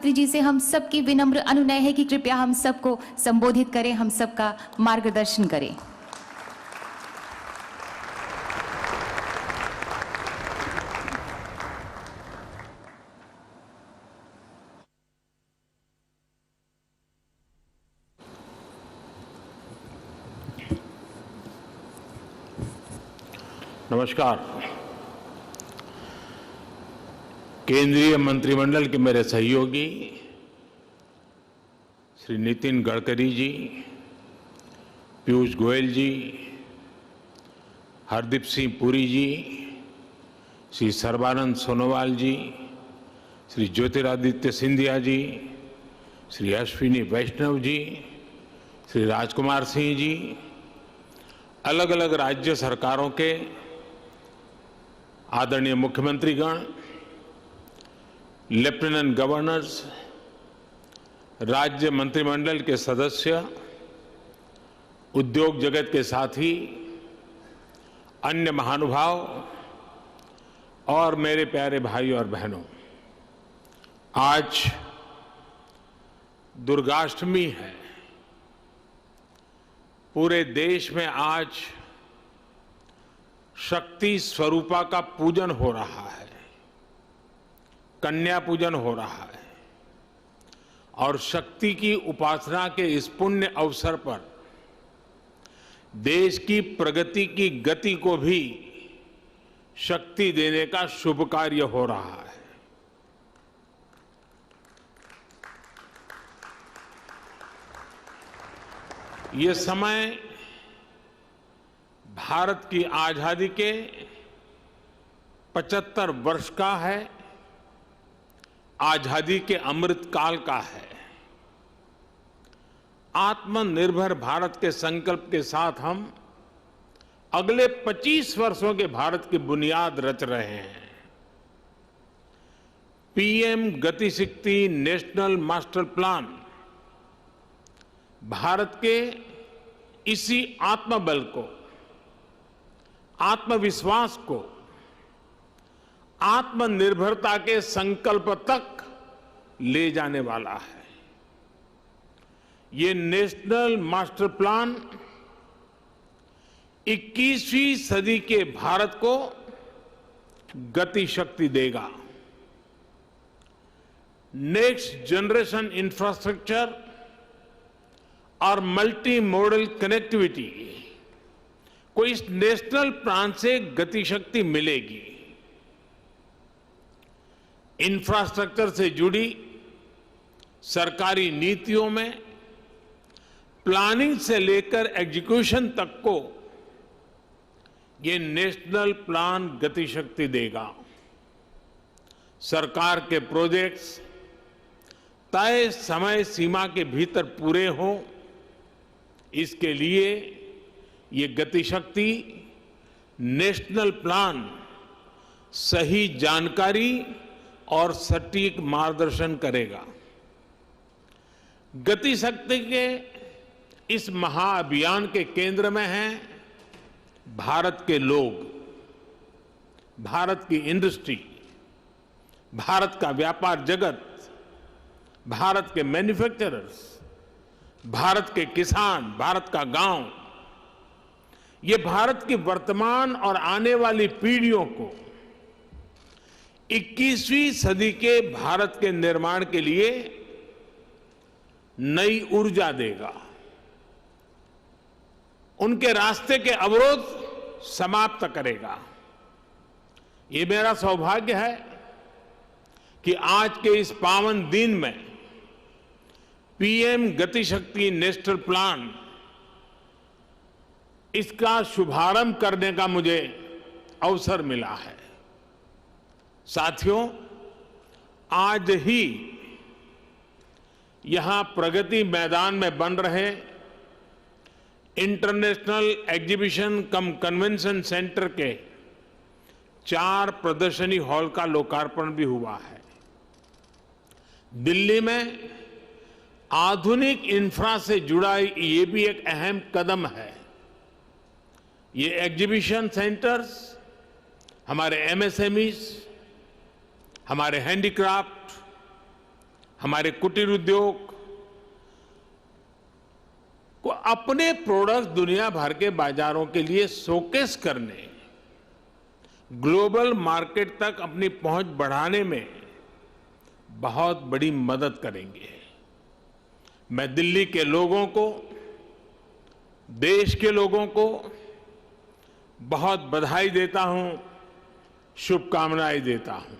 मंत्री जी से हम सबकी विनम्र अनुनय है कि कृपया हम सबको संबोधित करें, हम सबका मार्गदर्शन करें। नमस्कार। केंद्रीय मंत्रिमंडल के मेरे सहयोगी श्री नितिन गडकरी जी, पीयूष गोयल जी, हरदीप सिंह पुरी जी, श्री सर्बानंद सोनोवाल जी, श्री ज्योतिरादित्य सिंधिया जी, श्री अश्विनी वैष्णव जी, श्री राजकुमार सिंह जी, अलग अलग राज्य सरकारों के आदरणीय मुख्यमंत्रीगण, लेफ्टिनेंट गवर्नर्स, राज्य मंत्रिमंडल के सदस्य, उद्योग जगत के साथी, अन्य महानुभाव और मेरे प्यारे भाई और बहनों, आज दुर्गाष्टमी है। पूरे देश में आज शक्ति स्वरूपा का पूजन हो रहा है, कन्या पूजन हो रहा है और शक्ति की उपासना के इस पुण्य अवसर पर देश की प्रगति की गति को भी शक्ति देने का शुभ कार्य हो रहा है। ये समय भारत की आजादी के 75 वर्ष का है, आजादी के अमृत काल का है। आत्मनिर्भर भारत के संकल्प के साथ हम अगले 25 वर्षों के भारत की बुनियाद रच रहे हैं। पीएम गति शक्ति नेशनल मास्टर प्लान भारत के इसी आत्मबल को, आत्मविश्वास को, आत्मनिर्भरता के संकल्प तक ले जाने वाला है। ये नेशनल मास्टर प्लान 21वीं सदी के भारत को गति शक्ति देगा। नेक्स्ट जनरेशन इंफ्रास्ट्रक्चर और मल्टी मॉडल कनेक्टिविटी को इस नेशनल प्लान से गति शक्ति मिलेगी। इंफ्रास्ट्रक्चर से जुड़ी सरकारी नीतियों में प्लानिंग से लेकर एग्जीक्यूशन तक को ये नेशनल प्लान गति शक्ति देगा। सरकार के प्रोजेक्ट्स तय समय सीमा के भीतर पूरे हों, इसके लिए ये गति शक्ति नेशनल प्लान सही जानकारी और सटीक मार्गदर्शन करेगा। गति शक्ति के इस महाअभियान के केंद्र में हैं भारत के लोग, भारत की इंडस्ट्री, भारत का व्यापार जगत, भारत के मैन्युफैक्चरर्स, भारत के किसान, भारत का गांव। ये भारत की वर्तमान और आने वाली पीढ़ियों को 21वीं सदी के भारत के निर्माण के लिए नई ऊर्जा देगा। उनके रास्ते के अवरोध समाप्त करेगा। ये मेरा सौभाग्य है कि आज के इस पावन दिन में पीएम गति शक्ति नेशनल प्लान, इसका शुभारंभ करने का मुझे अवसर मिला है। साथियों, आज ही यहां प्रगति मैदान में बन रहे इंटरनेशनल एग्जीबिशन कम कन्वेंशन सेंटर के 4 प्रदर्शनी हॉल का लोकार्पण भी हुआ है। दिल्ली में आधुनिक इंफ्रा से जुड़ा ये भी एक अहम कदम है। ये एग्जीबिशन सेंटर्स हमारे एमएसएमईज, हमारे हैंडीक्राफ्ट, हमारे कुटीर उद्योग को अपने प्रोडक्ट्स दुनिया भर के बाजारों के लिए शोकेस करने, ग्लोबल मार्केट तक अपनी पहुंच बढ़ाने में बहुत बड़ी मदद करेंगे। मैं दिल्ली के लोगों को, देश के लोगों को बहुत बधाई देता हूं, शुभकामनाएं देता हूं।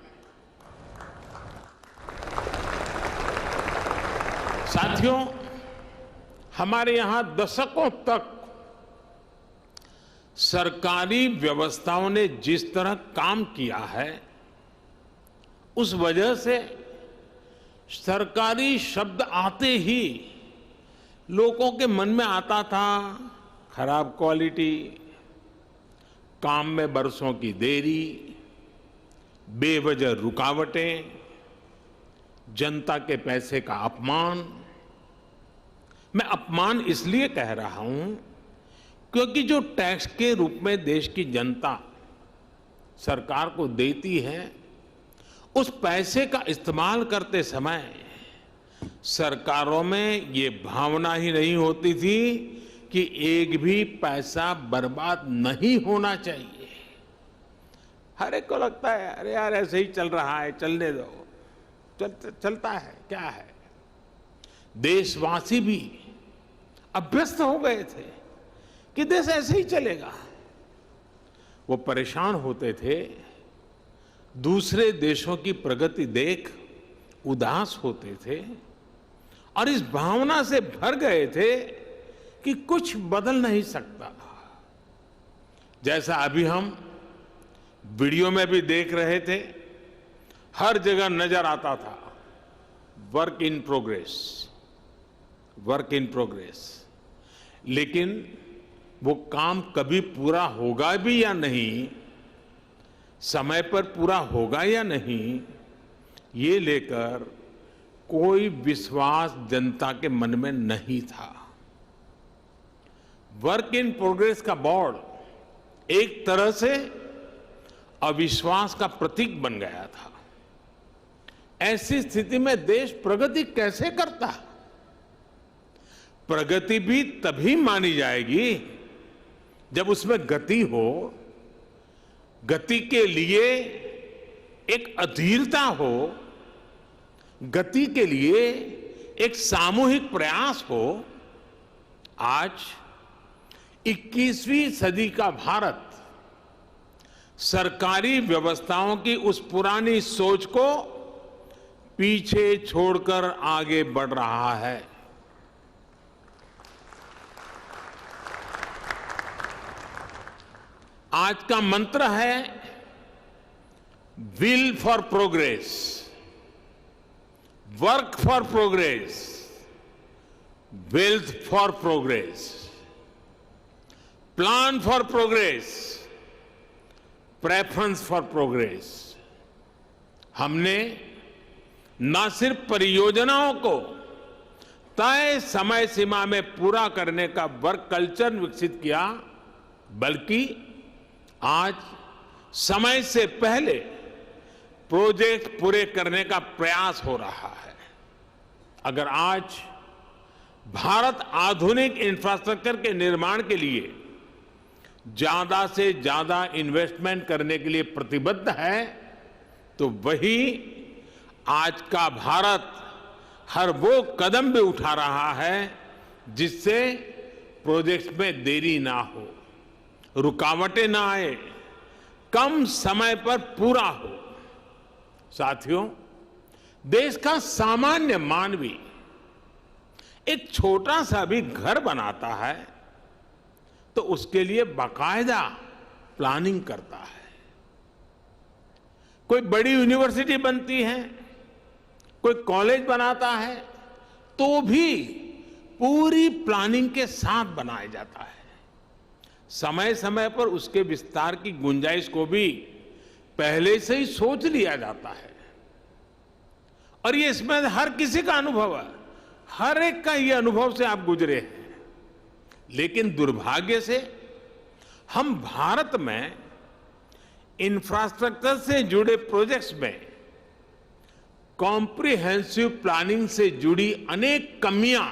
साथियों, हमारे यहां दशकों तक सरकारी व्यवस्थाओं ने जिस तरह काम किया है, उस वजह से सरकारी शब्द आते ही लोगों के मन में आता था खराब क्वालिटी, काम में बरसों की देरी, बेवजह रुकावटें, जनता के पैसे का अपमान। मैं अपमान इसलिए कह रहा हूं क्योंकि जो टैक्स के रूप में देश की जनता सरकार को देती है, उस पैसे का इस्तेमाल करते समय सरकारों में ये भावना ही नहीं होती थी कि एक भी पैसा बर्बाद नहीं होना चाहिए। हर एक को लगता है अरे यार ऐसे ही चल रहा है, चलने दो, चलता है, क्या है। देशवासी भी अभ्यस्त हो गए थे कि देश ऐसे ही चलेगा। वो परेशान होते थे, दूसरे देशों की प्रगति देख उदास होते थे और इस भावना से भर गए थे कि कुछ बदल नहीं सकता। जैसा अभी हम वीडियो में भी देख रहे थे, हर जगह नजर आता था work in progress, work in progress. लेकिन वो काम कभी पूरा होगा भी या नहीं, समय पर पूरा होगा या नहीं, ये लेकर कोई विश्वास जनता के मन में नहीं था। वर्क इन प्रोग्रेस का बोर्ड एक तरह से अविश्वास का प्रतीक बन गया था। ऐसी स्थिति में देश प्रगति कैसे करता? प्रगति भी तभी मानी जाएगी जब उसमें गति हो, गति के लिए एक अधीरता हो, गति के लिए एक सामूहिक प्रयास हो। आज 21वीं सदी का भारत सरकारी व्यवस्थाओं की उस पुरानी सोच को पीछे छोड़कर आगे बढ़ रहा है। आज का मंत्र है will for progress, work for progress, wealth for progress, plan for progress, preference for progress. हमने न सिर्फ परियोजनाओं को तय समय सीमा में पूरा करने का वर्क कल्चर विकसित किया, बल्कि आज समय से पहले प्रोजेक्ट पूरे करने का प्रयास हो रहा है। अगर आज भारत आधुनिक इंफ्रास्ट्रक्चर के निर्माण के लिए ज्यादा से ज्यादा इन्वेस्टमेंट करने के लिए प्रतिबद्ध है, तो वही आज का भारत हर वो कदम भी उठा रहा है जिससे प्रोजेक्ट्स में देरी ना हो, रुकावटें ना आए, कम समय पर पूरा हो। साथियों, देश का सामान्य मानवी एक छोटा सा भी घर बनाता है तो उसके लिए बाकायदा प्लानिंग करता है। कोई बड़ी यूनिवर्सिटी बनती है, कोई कॉलेज बनाता है, तो भी पूरी प्लानिंग के साथ बनाया जाता है। समय समय पर उसके विस्तार की गुंजाइश को भी पहले से ही सोच लिया जाता है। और ये इसमें हर किसी का अनुभव है, हर एक का ये अनुभव से आप गुजरे हैं। लेकिन दुर्भाग्य से हम भारत में इंफ्रास्ट्रक्चर से जुड़े प्रोजेक्ट्स में कॉम्प्रिहेंसिव प्लानिंग से जुड़ी अनेक कमियां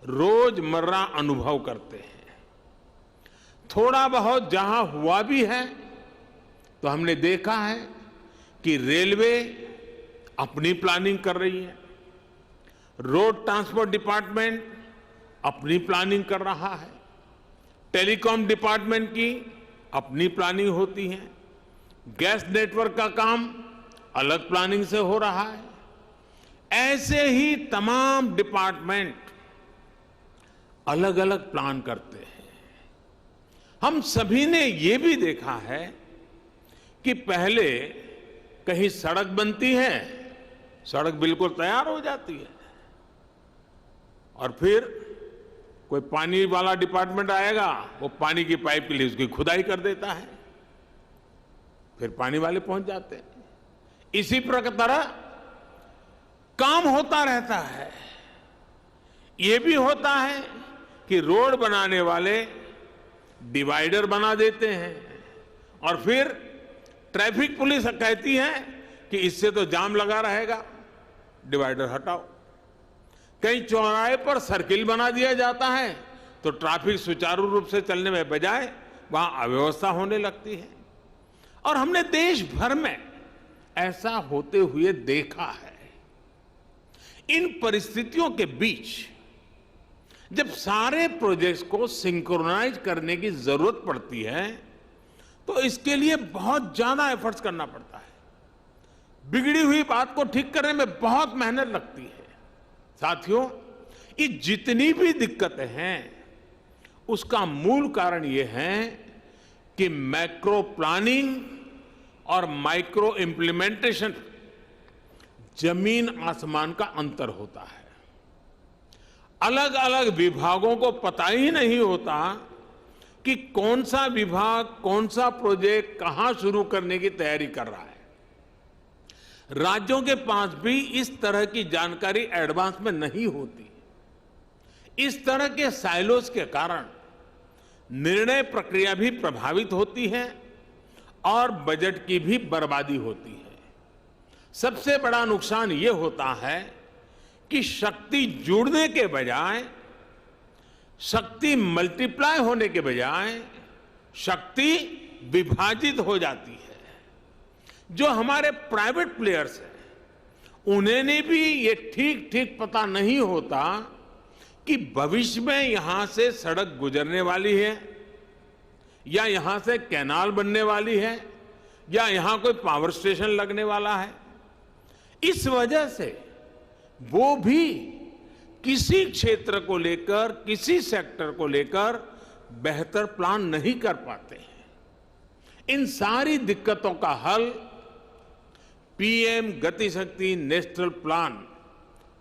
रोजमर्रा अनुभव करते हैं। थोड़ा बहुत जहां हुआ भी है तो हमने देखा है कि रेलवे अपनी प्लानिंग कर रही है, रोड ट्रांसपोर्ट डिपार्टमेंट अपनी प्लानिंग कर रहा है, टेलीकॉम डिपार्टमेंट की अपनी प्लानिंग होती है, गैस नेटवर्क का काम अलग प्लानिंग से हो रहा है। ऐसे ही तमाम डिपार्टमेंट अलग अलग प्लान करते हैं। हम सभी ने ये भी देखा है कि पहले कहीं सड़क बनती है, सड़क बिल्कुल तैयार हो जाती है, और फिर कोई पानी वाला डिपार्टमेंट आएगा, वो पानी की पाइप के लिए उसकी खुदाई कर देता है, फिर पानी वाले पहुंच जाते हैं। इसी तरह काम होता रहता है। ये भी होता है कि रोड बनाने वाले डिवाइडर बना देते हैं और फिर ट्रैफिक पुलिस कहती है कि इससे तो जाम लगा रहेगा, डिवाइडर हटाओ। कहीं चौराहे पर सर्किल बना दिया जाता है तो ट्रैफिक सुचारू रूप से चलने में बजाय वहां अव्यवस्था होने लगती है। और हमने देश भर में ऐसा होते हुए देखा है। इन परिस्थितियों के बीच जब सारे प्रोजेक्ट्स को सिंक्रोनाइज करने की जरूरत पड़ती है तो इसके लिए बहुत ज्यादा एफर्ट्स करना पड़ता है। बिगड़ी हुई बात को ठीक करने में बहुत मेहनत लगती है। साथियों, ये जितनी भी दिक्कतें हैं उसका मूल कारण ये है कि मैक्रो प्लानिंग और माइक्रो इंप्लीमेंटेशन जमीन आसमान का अंतर होता है। अलग अलग विभागों को पता ही नहीं होता कि कौन सा विभाग कौन सा प्रोजेक्ट कहां शुरू करने की तैयारी कर रहा है। राज्यों के पास भी इस तरह की जानकारी एडवांस में नहीं होती। इस तरह के साइलोस के कारण निर्णय प्रक्रिया भी प्रभावित होती है और बजट की भी बर्बादी होती है। सबसे बड़ा नुकसान ये होता है कि शक्ति जुड़ने के बजाय, शक्ति मल्टीप्लाई होने के बजाय शक्ति विभाजित हो जाती है। जो हमारे प्राइवेट प्लेयर्स हैं उन्हें भी ये ठीक ठीक पता नहीं होता कि भविष्य में यहां से सड़क गुजरने वाली है या यहां से कैनाल बनने वाली है या यहां कोई पावर स्टेशन लगने वाला है। इस वजह से वो भी किसी क्षेत्र को लेकर, किसी सेक्टर को लेकर बेहतर प्लान नहीं कर पाते हैं। इन सारी दिक्कतों का हल पीएम गति शक्ति नेशनल प्लान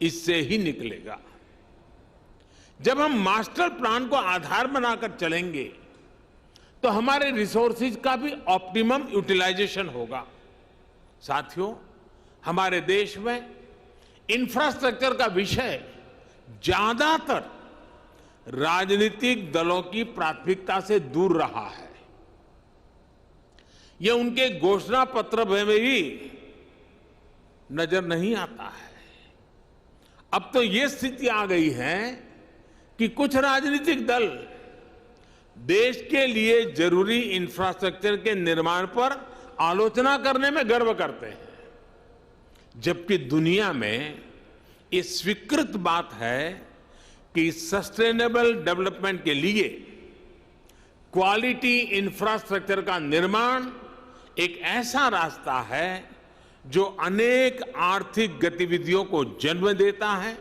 इससे ही निकलेगा। जब हम मास्टर प्लान को आधार बनाकर चलेंगे तो हमारे रिसोर्सेज का भी ऑप्टिमम यूटिलाइजेशन होगा। साथियों, हमारे देश में इंफ्रास्ट्रक्चर का विषय ज्यादातर राजनीतिक दलों की प्राथमिकता से दूर रहा है। यह उनके घोषणा पत्र में भी नजर नहीं आता है। अब तो यह स्थिति आ गई है कि कुछ राजनीतिक दल देश के लिए जरूरी इंफ्रास्ट्रक्चर के निर्माण पर आलोचना करने में गर्व करते हैं, जबकि दुनिया में ये स्वीकृत बात है कि सस्टेनेबल डेवलपमेंट के लिए क्वालिटी इंफ्रास्ट्रक्चर का निर्माण एक ऐसा रास्ता है जो अनेक आर्थिक गतिविधियों को जन्म देता है,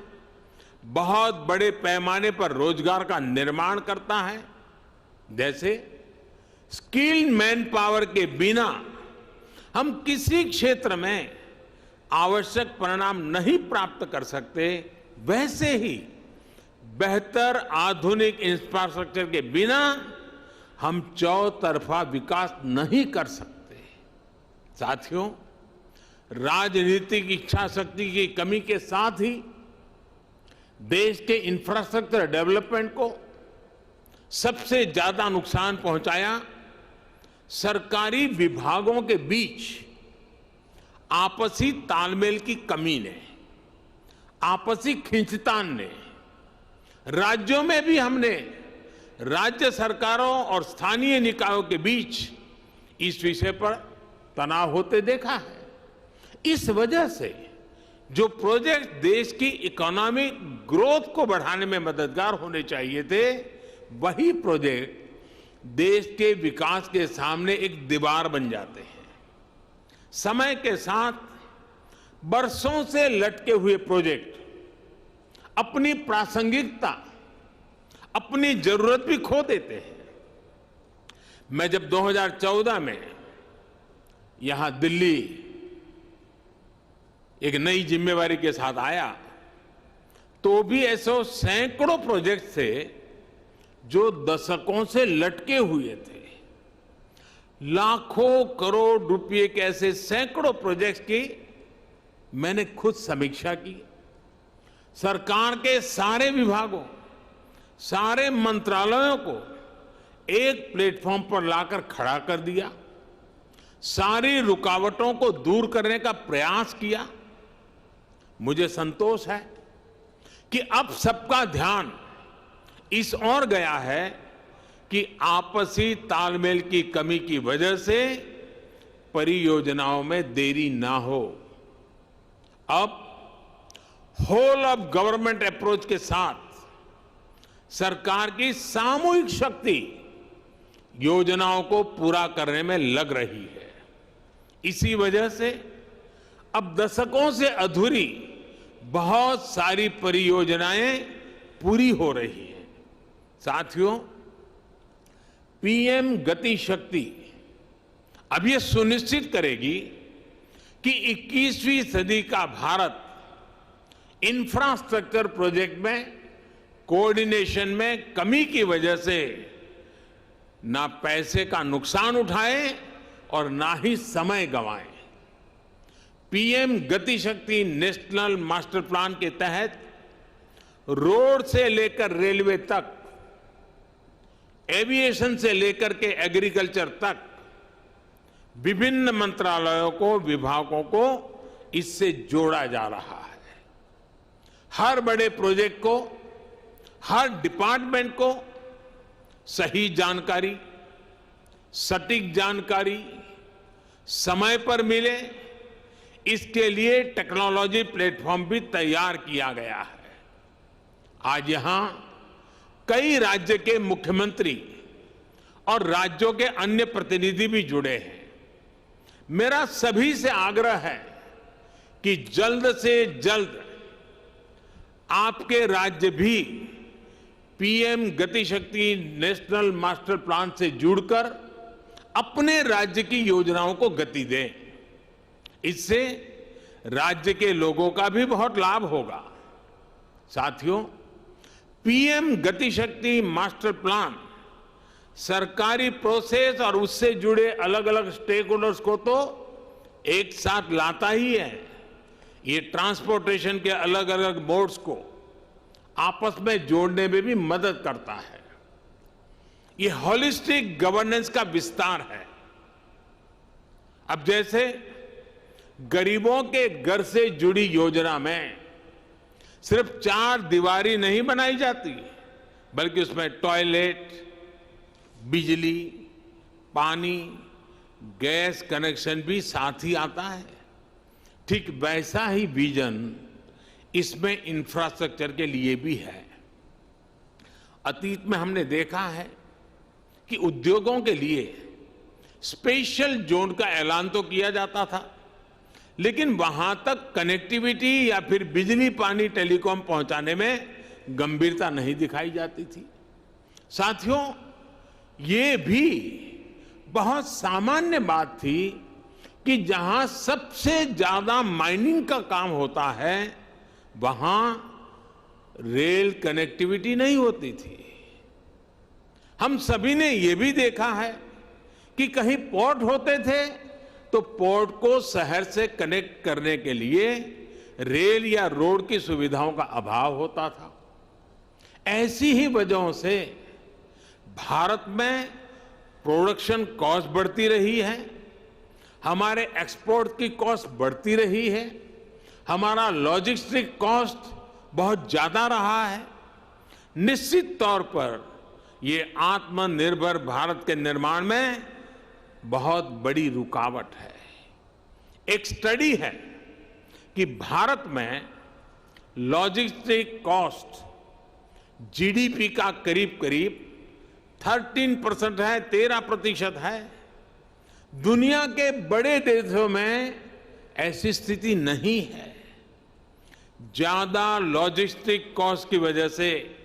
बहुत बड़े पैमाने पर रोजगार का निर्माण करता है। जैसे स्किल्ड मैन पावर के बिना हम किसी क्षेत्र में आवश्यक परिणाम नहीं प्राप्त कर सकते, वैसे ही बेहतर आधुनिक इंफ्रास्ट्रक्चर के बिना हम चौतरफा विकास नहीं कर सकते। साथियों, राजनीतिक इच्छा शक्ति की कमी के साथ ही देश के इंफ्रास्ट्रक्चर डेवलपमेंट को सबसे ज्यादा नुकसान पहुंचाया सरकारी विभागों के बीच आपसी तालमेल की कमी ने, आपसी खींचतान ने, राज्यों में भी हमने राज्य सरकारों और स्थानीय निकायों के बीच इस विषय पर तनाव होते देखा है। इस वजह से जो प्रोजेक्ट देश की इकोनॉमिक ग्रोथ को बढ़ाने में मददगार होने चाहिए थे, वही प्रोजेक्ट देश के विकास के सामने एक दीवार बन जाते हैं। समय के साथ बरसों से लटके हुए प्रोजेक्ट अपनी प्रासंगिकता, अपनी जरूरत भी खो देते हैं। मैं जब 2014 में यहां दिल्ली एक नई जिम्मेवारी के साथ आया, तो भी ऐसे सैकड़ों प्रोजेक्ट थे जो दशकों से लटके हुए थे। लाखों करोड़ रुपए के ऐसे सैकड़ों प्रोजेक्ट्स की मैंने खुद समीक्षा की। सरकार के सारे विभागों, सारे मंत्रालयों को एक प्लेटफॉर्म पर लाकर खड़ा कर दिया, सारी रुकावटों को दूर करने का प्रयास किया। मुझे संतोष है कि अब सबका ध्यान इस ओर गया है कि आपसी तालमेल की कमी की वजह से परियोजनाओं में देरी ना हो। अब होल ऑफ गवर्नमेंट अप्रोच के साथ सरकार की सामूहिक शक्ति योजनाओं को पूरा करने में लग रही है। इसी वजह से अब दशकों से अधूरी बहुत सारी परियोजनाएं पूरी हो रही हैं। साथियों, पीएम गति शक्ति अब ये सुनिश्चित करेगी कि 21वीं सदी का भारत इंफ्रास्ट्रक्चर प्रोजेक्ट में कोऑर्डिनेशन में कमी की वजह से ना पैसे का नुकसान उठाए और ना ही समय गंवाए। पीएम गति शक्ति नेशनल मास्टर प्लान के तहत रोड से लेकर रेलवे तक, एविएशन से लेकर के एग्रीकल्चर तक विभिन्न मंत्रालयों को, विभागों को इससे जोड़ा जा रहा है। हर बड़े प्रोजेक्ट को, हर डिपार्टमेंट को सही जानकारी, सटीक जानकारी समय पर मिले, इसके लिए टेक्नोलॉजी प्लेटफॉर्म भी तैयार किया गया है। आज यहां कई राज्य के मुख्यमंत्री और राज्यों के अन्य प्रतिनिधि भी जुड़े हैं। मेरा सभी से आग्रह है कि जल्द से जल्द आपके राज्य भी पीएम गति शक्ति नेशनल मास्टर प्लान से जुड़कर अपने राज्य की योजनाओं को गति दें। इससे राज्य के लोगों का भी बहुत लाभ होगा। साथियों, पीएम गति शक्ति मास्टर प्लान सरकारी प्रोसेस और उससे जुड़े अलग अलग स्टेक होल्डर्स को तो एक साथ लाता ही है। ये ट्रांसपोर्टेशन के अलग अलग मोड्स को आपस में जोड़ने में भी मदद करता है। ये होलिस्टिक गवर्नेंस का विस्तार है। अब जैसे गरीबों के घर से जुड़ी योजना में सिर्फ 4 दीवारी नहीं बनाई जाती, बल्कि उसमें टॉयलेट, बिजली, पानी, गैस कनेक्शन भी साथ ही आता है। ठीक वैसा ही विजन इसमें इंफ्रास्ट्रक्चर के लिए भी है। अतीत में हमने देखा है कि उद्योगों के लिए स्पेशल जोन का ऐलान तो किया जाता था, लेकिन वहां तक कनेक्टिविटी या फिर बिजली, पानी, टेलीकॉम पहुंचाने में गंभीरता नहीं दिखाई जाती थी। साथियों, ये भी बहुत सामान्य बात थी कि जहां सबसे ज्यादा माइनिंग का काम होता है, वहां रेल कनेक्टिविटी नहीं होती थी। हम सभी ने यह भी देखा है कि कहीं पोर्ट होते थे तो पोर्ट को शहर से कनेक्ट करने के लिए रेल या रोड की सुविधाओं का अभाव होता था। ऐसी ही वजहों से भारत में प्रोडक्शन कॉस्ट बढ़ती रही है। हमारे एक्सपोर्ट की कॉस्ट बढ़ती रही है, हमारा लॉजिस्टिक कॉस्ट बहुत ज्यादा रहा है। निश्चित तौर पर ये आत्मनिर्भर भारत के निर्माण में बहुत बड़ी रुकावट है। एक स्टडी है कि भारत में लॉजिस्टिक कॉस्ट जीडीपी का करीब करीब 13% है, 13% है। दुनिया के बड़े देशों में ऐसी स्थिति नहीं है। ज्यादा लॉजिस्टिक कॉस्ट की वजह से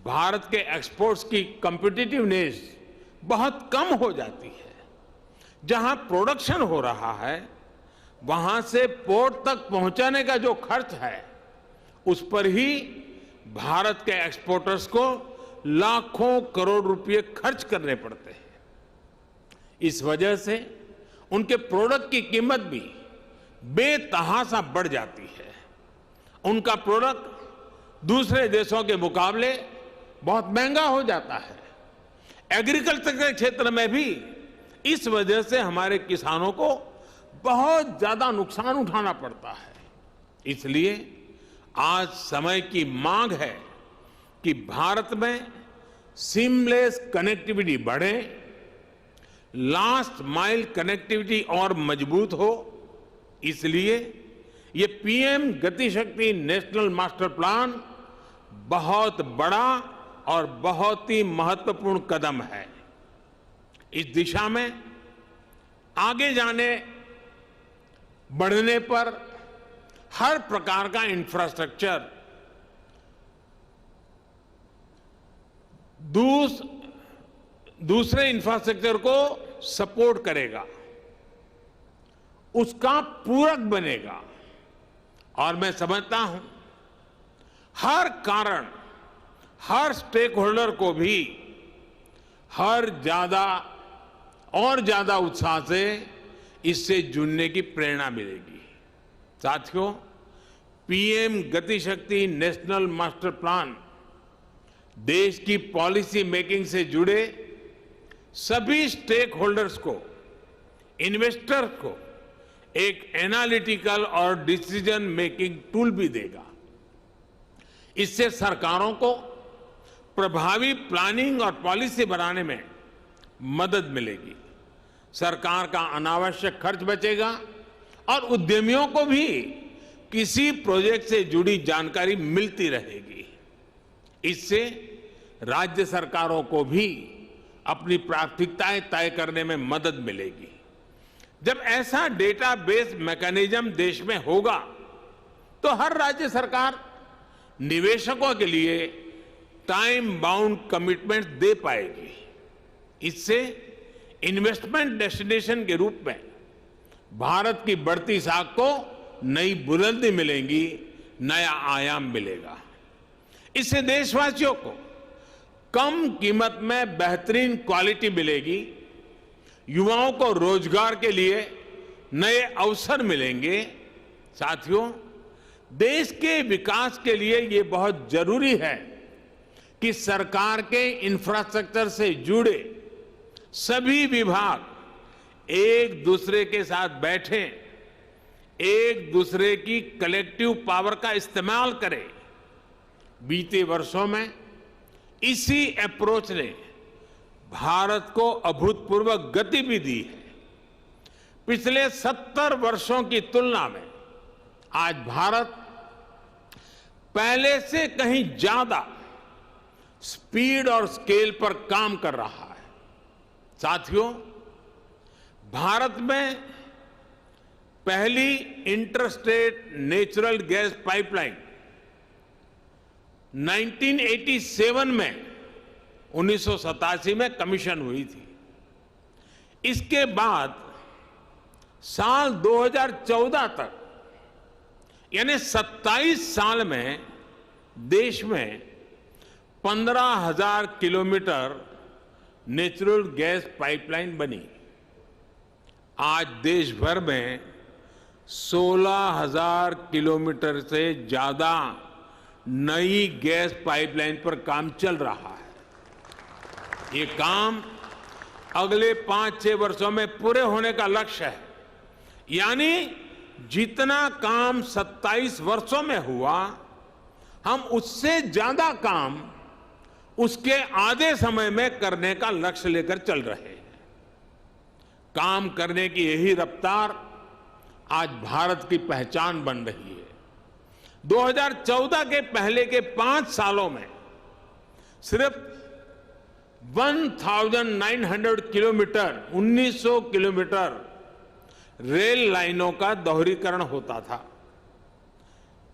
भारत के एक्सपोर्ट्स की कॉम्पिटिटिवनेस बहुत कम हो जाती है। जहां प्रोडक्शन हो रहा है वहां से पोर्ट तक पहुंचाने का जो खर्च है उस पर ही भारत के एक्सपोर्टर्स को लाखों करोड़ रुपए खर्च करने पड़ते हैं। इस वजह से उनके प्रोडक्ट की कीमत भी बेतहाशा बढ़ जाती है। उनका प्रोडक्ट दूसरे देशों के मुकाबले बहुत महंगा हो जाता है। एग्रीकल्चर के क्षेत्र में भी इस वजह से हमारे किसानों को बहुत ज्यादा नुकसान उठाना पड़ता है। इसलिए आज समय की मांग है कि भारत में सीमलेस कनेक्टिविटी बढ़े, लास्ट माइल कनेक्टिविटी और मजबूत हो। इसलिए ये पीएम गति शक्ति नेशनल मास्टर प्लान बहुत बड़ा और बहुत ही महत्वपूर्ण कदम है। इस दिशा में आगे जाने बढ़ने पर हर प्रकार का इंफ्रास्ट्रक्चर दूसरे इंफ्रास्ट्रक्चर को सपोर्ट करेगा, उसका पूरक बनेगा। और मैं समझता हूं हर कारण, हर स्टेक होल्डर को भी और ज्यादा उत्साह से इससे जुड़ने की प्रेरणा मिलेगी। साथियों, पीएम गति शक्ति नेशनल मास्टर प्लान देश की पॉलिसी मेकिंग से जुड़े सभी स्टेक होल्डर्स को, इन्वेस्टर्स को एक एनालिटिकल और डिसीजन मेकिंग टूल भी देगा। इससे सरकारों को प्रभावी प्लानिंग और पॉलिसी बनाने में मदद मिलेगी। सरकार का अनावश्यक खर्च बचेगा और उद्यमियों को भी किसी प्रोजेक्ट से जुड़ी जानकारी मिलती रहेगी। इससे राज्य सरकारों को भी अपनी प्राथमिकताएं तय करने में मदद मिलेगी। जब ऐसा डेटाबेस मैकेनिज्म देश में होगा तो हर राज्य सरकार निवेशकों के लिए टाइम बाउंड कमिटमेंट दे पाएगी। इससे इन्वेस्टमेंट डेस्टिनेशन के रूप में भारत की बढ़ती साख को नई बुलंदी मिलेगी, नया आयाम मिलेगा। इससे देशवासियों को कम कीमत में बेहतरीन क्वालिटी मिलेगी, युवाओं को रोजगार के लिए नए अवसर मिलेंगे। साथियों, देश के विकास के लिए ये बहुत जरूरी है कि सरकार के इंफ्रास्ट्रक्चर से जुड़े सभी विभाग एक दूसरे के साथ बैठें, एक दूसरे की कलेक्टिव पावर का इस्तेमाल करें। बीते वर्षों में इसी अप्रोच ने भारत को अभूतपूर्व गति भी दी है। पिछले 70 वर्षों की तुलना में आज भारत पहले से कहीं ज्यादा स्पीड और स्केल पर काम कर रहा है। साथियों, भारत में पहली इंटरस्टेट नेचुरल गैस पाइपलाइन 1987 में 1987 में कमीशन हुई थी। इसके बाद साल 2014 तक यानी 27 साल में देश में 15,000 किलोमीटर नेचुरल गैस पाइपलाइन बनी। आज देश भर में 16,000 किलोमीटर से ज्यादा नई गैस पाइपलाइन पर काम चल रहा है। ये काम अगले 5-6 वर्षों में पूरे होने का लक्ष्य है। यानी जितना काम 27 वर्षों में हुआ, हम उससे ज्यादा काम उसके आधे समय में करने का लक्ष्य लेकर चल रहे हैं। काम करने की यही रफ्तार आज भारत की पहचान बन रही है। 2014 के पहले के 5 सालों में सिर्फ 1900 किलोमीटर 1900 किलोमीटर रेल लाइनों का दोहरीकरण होता था।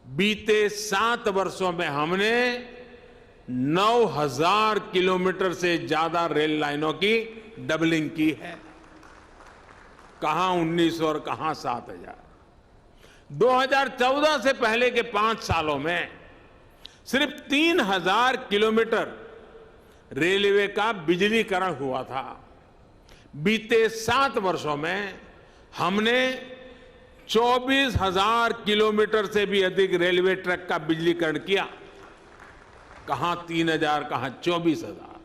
बीते 7 वर्षों में हमने 9000 किलोमीटर से ज्यादा रेल लाइनों की डबलिंग की है। कहां 1900 और कहां 7000। 2014 से पहले के 5 सालों में सिर्फ 3000 किलोमीटर रेलवे का बिजलीकरण हुआ था। बीते 7 वर्षों में हमने 24,000 किलोमीटर से भी अधिक रेलवे ट्रैक का बिजलीकरण किया। कहां 3,000, कहां 24,000।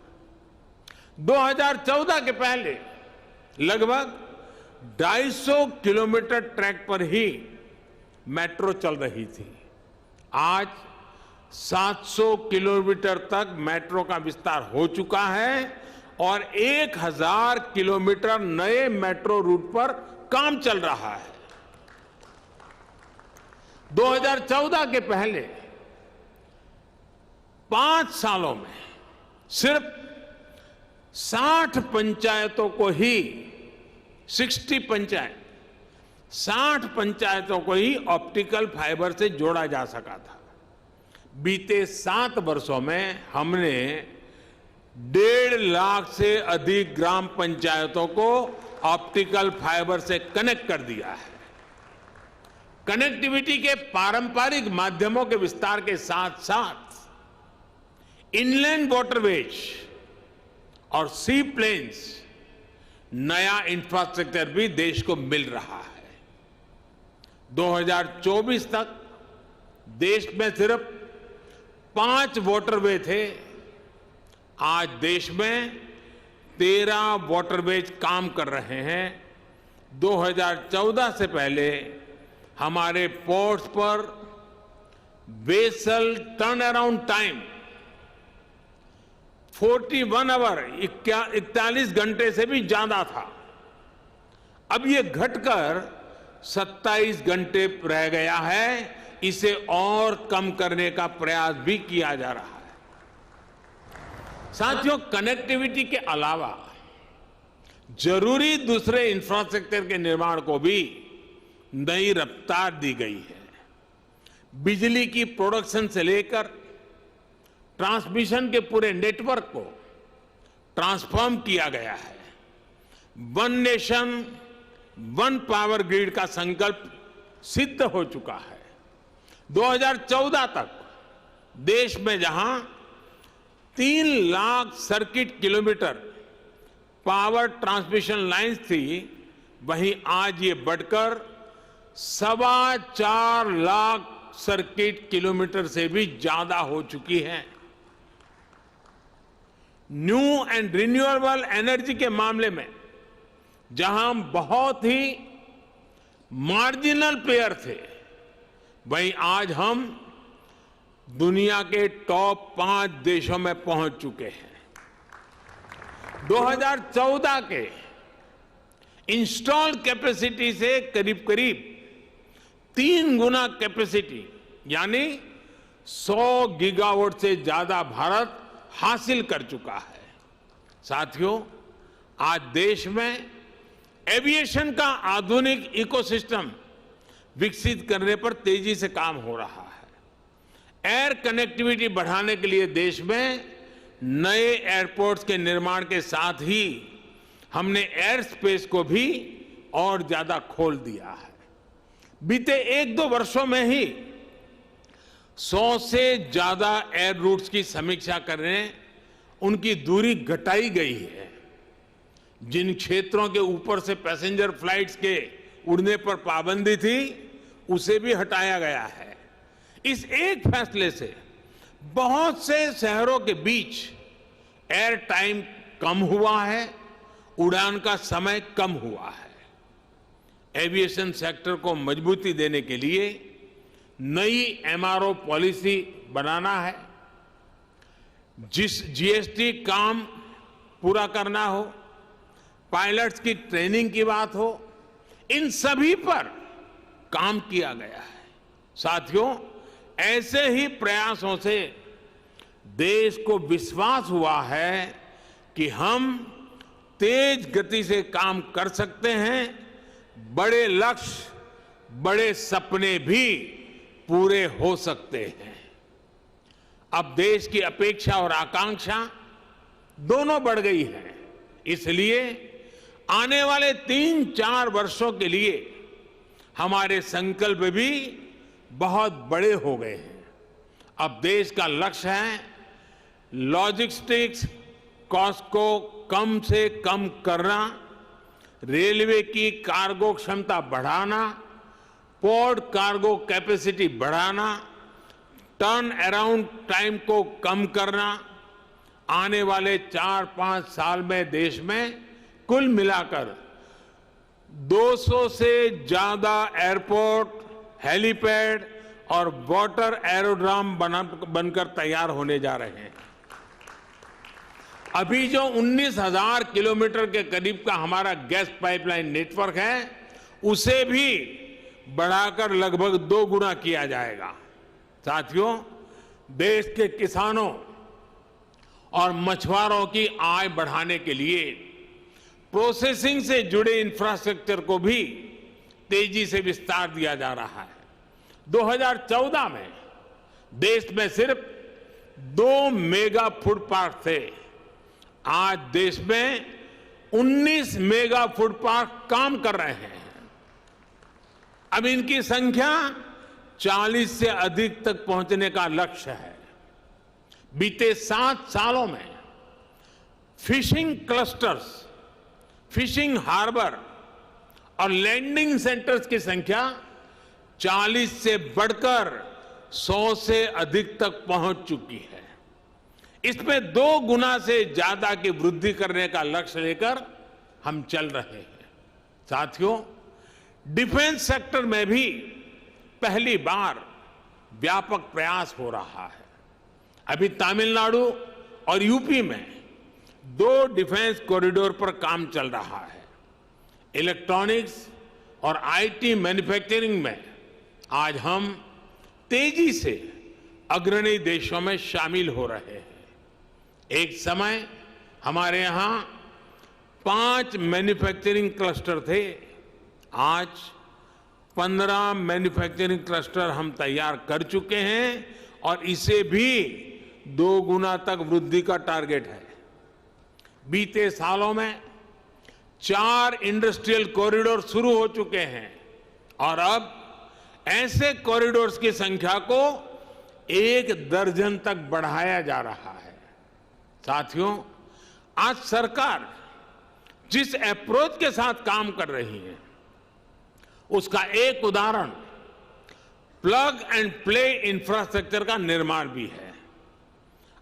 2014 के पहले लगभग 250 किलोमीटर ट्रैक पर ही मेट्रो चल रही थी। आज 700 किलोमीटर तक मेट्रो का विस्तार हो चुका है और 1000 किलोमीटर नए मेट्रो रूट पर काम चल रहा है। 2014 के पहले 5 सालों में सिर्फ 60 पंचायतों को ही 60 पंचायतों को ही ऑप्टिकल फाइबर से जोड़ा जा सका था। बीते 7 वर्षों में हमने 1.5 लाख से अधिक ग्राम पंचायतों को ऑप्टिकल फाइबर से कनेक्ट कर दिया है। कनेक्टिविटी के पारंपरिक माध्यमों के विस्तार के साथ साथ इनलैंड वाटरवेज और सी प्लेन्स नया इंफ्रास्ट्रक्चर भी देश को मिल रहा है। 2024 तक देश में सिर्फ 5 वाटरवे थे। आज देश में 13 वाटरवेज काम कर रहे हैं। 2014 से पहले हमारे पोर्ट्स पर vessel turn around time 41 hour 41 घंटे से भी ज्यादा था। अब ये घटकर 27 घंटे रह गया है। इसे और कम करने का प्रयास भी किया जा रहा है। साथियों, कनेक्टिविटी के अलावा जरूरी दूसरे इंफ्रास्ट्रक्चर के निर्माण को भी नई रफ्तार दी गई है। बिजली की प्रोडक्शन से लेकर ट्रांसमिशन के पूरे नेटवर्क को ट्रांसफॉर्म किया गया है। One nation one power grid का संकल्प सिद्ध हो चुका है। 2014 तक देश में जहां 3 lakh circuit kilometre power transmission lines थी, वहीं आज ये बढ़कर 4.25 लाख सर्किट किलोमीटर से भी ज्यादा हो चुकी है। न्यू एंड रिन्यूएबल एनर्जी के मामले में जहां बहुत ही मार्जिनल प्लेयर थे, वहीं आज हम दुनिया के टॉप 5 देशों में पहुंच चुके हैं। 2014 के इंस्टॉल्ड कैपेसिटी से करीब करीब 3 गुना कैपेसिटी यानी 100 गीगावाट से ज्यादा भारत हासिल कर चुका है। साथियों, आज देश में एविएशन का आधुनिक इकोसिस्टम विकसित करने पर तेजी से काम हो रहा है। एयर कनेक्टिविटी बढ़ाने के लिए देश में नए एयरपोर्ट्स के निर्माण के साथ ही हमने एयर स्पेस को भी और ज्यादा खोल दिया है। बीते 1-2 वर्षों में ही 100 से ज्यादा एयर रूट्स की समीक्षा करने उनकी दूरी घटाई गई है। जिन क्षेत्रों के ऊपर से पैसेंजर फ्लाइट्स के उड़ने पर पाबंदी थी, उसे भी हटाया गया है। इस एक फैसले से बहुत से शहरों के बीच एयर टाइम कम हुआ है, उड़ान का समय कम हुआ है। एविएशन सेक्टर को मजबूती देने के लिए नई एमआरओ पॉलिसी बनाना है। जिस जीएसटी काम पूरा करना हो, पायलट्स की ट्रेनिंग की बात हो, इन सभी पर काम किया गया है। साथियों, ऐसे ही प्रयासों से देश को विश्वास हुआ है कि हम तेज गति से काम कर सकते हैं, बड़े लक्ष्य, बड़े सपने भी पूरे हो सकते हैं। अब देश की अपेक्षा और आकांक्षा दोनों बढ़ गई है। इसलिए आने वाले 3-4 वर्षों के लिए हमारे संकल्प भी बहुत बड़े हो गए हैं। अब देश का लक्ष्य है लॉजिस्टिक्स कॉस्ट को कम से कम करना, रेलवे की कार्गो क्षमता बढ़ाना, पोर्ट कार्गो कैपेसिटी बढ़ाना, टर्न अराउंड टाइम को कम करना। आने वाले 4-5 साल में देश में कुल मिलाकर 200 से ज्यादा एयरपोर्ट, हेलीपैड और वाटर एरोड्रम बनकर तैयार होने जा रहे हैं। अभी जो 19,000 किलोमीटर के करीब का हमारा गैस पाइपलाइन नेटवर्क है, उसे भी बढ़ाकर लगभग 2 गुना किया जाएगा। साथियों, देश के किसानों और मछुआरों की आय बढ़ाने के लिए प्रोसेसिंग से जुड़े इंफ्रास्ट्रक्चर को भी तेजी से विस्तार दिया जा रहा है। 2014 में देश में सिर्फ 2 मेगा फूड पार्क थे। आज देश में 19 मेगा फूड पार्क काम कर रहे हैं। अब इनकी संख्या 40 से अधिक तक पहुंचने का लक्ष्य है। बीते 7 सालों में फिशिंग क्लस्टर्स, फिशिंग हार्बर और लैंडिंग सेंटर्स की संख्या 40 से बढ़कर 100 से अधिक तक पहुंच चुकी है। इसमें 2 गुना से ज्यादा की वृद्धि करने का लक्ष्य लेकर हम चल रहे हैं। साथियों, डिफेंस सेक्टर में भी पहली बार व्यापक प्रयास हो रहा है। अभी तमिलनाडु और यूपी में 2 डिफेंस कॉरिडोर पर काम चल रहा है। इलेक्ट्रॉनिक्स और आईटी मैन्युफैक्चरिंग में आज हम तेजी से अग्रणी देशों में शामिल हो रहे हैं। एक समय हमारे यहां 5 मैन्युफैक्चरिंग क्लस्टर थे। आज 15 मैन्युफैक्चरिंग क्लस्टर हम तैयार कर चुके हैं और इसे भी 2 गुना तक वृद्धि का टारगेट है। बीते सालों में 4 इंडस्ट्रियल कॉरिडोर शुरू हो चुके हैं और अब ऐसे कॉरिडोर्स की संख्या को 1 दर्जन तक बढ़ाया जा रहा है। साथियों, आज सरकार जिस अप्रोच के साथ काम कर रही है, उसका एक उदाहरण प्लग एंड प्ले इंफ्रास्ट्रक्चर का निर्माण भी है।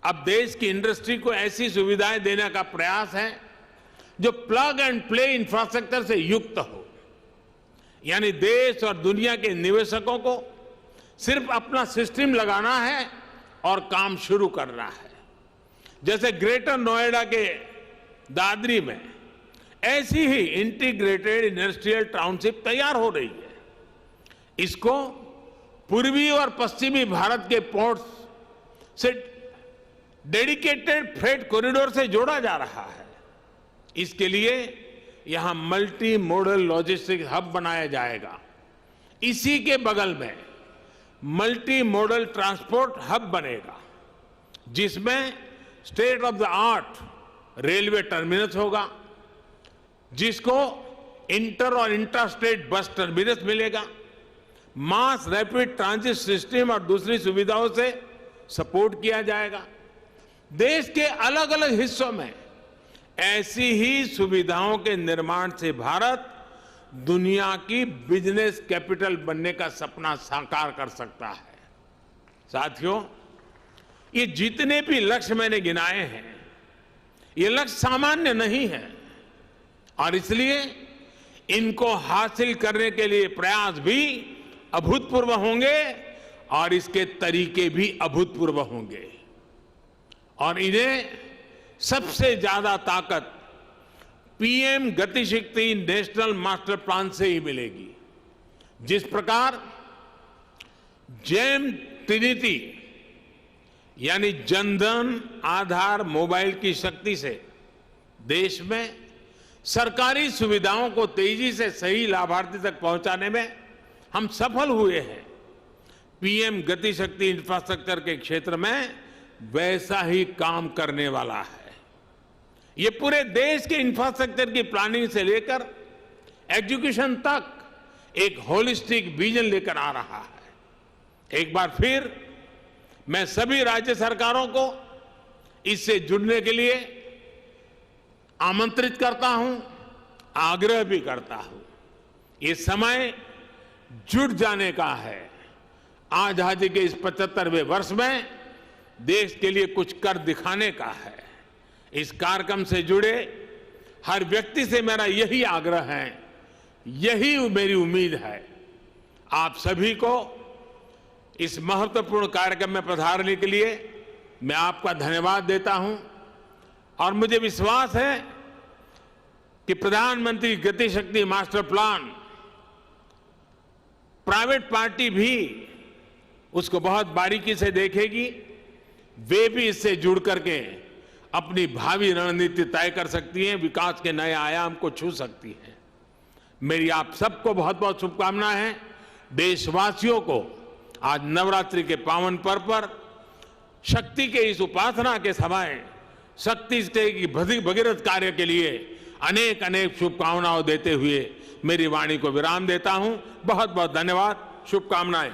अब देश की इंडस्ट्री को ऐसी सुविधाएं देने का प्रयास है जो प्लग एंड प्ले इंफ्रास्ट्रक्चर से युक्त हो, यानी देश और दुनिया के निवेशकों को सिर्फ अपना सिस्टम लगाना है और काम शुरू करना है। जैसे ग्रेटर नोएडा के दादरी में ऐसी ही इंटीग्रेटेड इंडस्ट्रियल टाउनशिप तैयार हो रही है। इसको पूर्वी और पश्चिमी भारत के पोर्ट्स से डेडिकेटेड फ्रेट कॉरिडोर से जोड़ा जा रहा है। इसके लिए यहां मल्टी मॉडल लॉजिस्टिक्स हब बनाया जाएगा। इसी के बगल में मल्टी मॉडल ट्रांसपोर्ट हब बनेगा, जिसमें state of the art railway terminus होगा, जिसको इंटर और इंटर स्टेट बस टर्मिनस मिलेगा, मास रैपिड ट्रांजिट सिस्टम और दूसरी सुविधाओं से सपोर्ट किया जाएगा। देश के अलग अलग हिस्सों में ऐसी ही सुविधाओं के निर्माण से भारत दुनिया की बिजनेस कैपिटल बनने का सपना साकार कर सकता है। साथियों, ये जितने भी लक्ष्य मैंने गिनाए हैं, ये लक्ष्य सामान्य नहीं है और इसलिए इनको हासिल करने के लिए प्रयास भी अभूतपूर्व होंगे और इसके तरीके भी अभूतपूर्व होंगे और इन्हें सबसे ज्यादा ताकत पीएम गति शक्ति नेशनल मास्टर प्लान से ही मिलेगी। जिस प्रकार जेम ट्रिनिटी यानी जनधन आधार मोबाइल की शक्ति से देश में सरकारी सुविधाओं को तेजी से सही लाभार्थी तक पहुंचाने में हम सफल हुए हैं, पीएम गति शक्ति इंफ्रास्ट्रक्चर के क्षेत्र में वैसा ही काम करने वाला है। ये पूरे देश के इंफ्रास्ट्रक्चर की प्लानिंग से लेकर एजुकेशन तक एक होलिस्टिक विजन लेकर आ रहा है। एक बार फिर मैं सभी राज्य सरकारों को इससे जुड़ने के लिए आमंत्रित करता हूं, आग्रह भी करता हूं। ये समय जुट जाने का है। आजादी के इस 75वें वर्ष में देश के लिए कुछ कर दिखाने का है। इस कार्यक्रम से जुड़े हर व्यक्ति से मेरा यही आग्रह है, यही मेरी उम्मीद है। आप सभी को इस महत्वपूर्ण कार्यक्रम में पधारने के लिए मैं आपका धन्यवाद देता हूं और मुझे विश्वास है कि प्रधानमंत्री गति शक्ति मास्टर प्लान प्राइवेट पार्टी भी उसको बहुत बारीकी से देखेगी। वे भी इससे जुड़ करके अपनी भावी रणनीति तय कर सकती हैं, विकास के नए आयाम को छू सकती हैं। मेरी आप सबको बहुत बहुत शुभकामनाएं हैं। देशवासियों को आज नवरात्रि के पावन पर्व पर शक्ति के इस उपासना के समय शक्ति की भगीरथ कार्य के लिए अनेक अनेक शुभकामनाएं देते हुए मेरी वाणी को विराम देता हूं। बहुत बहुत धन्यवाद, शुभकामनाएं।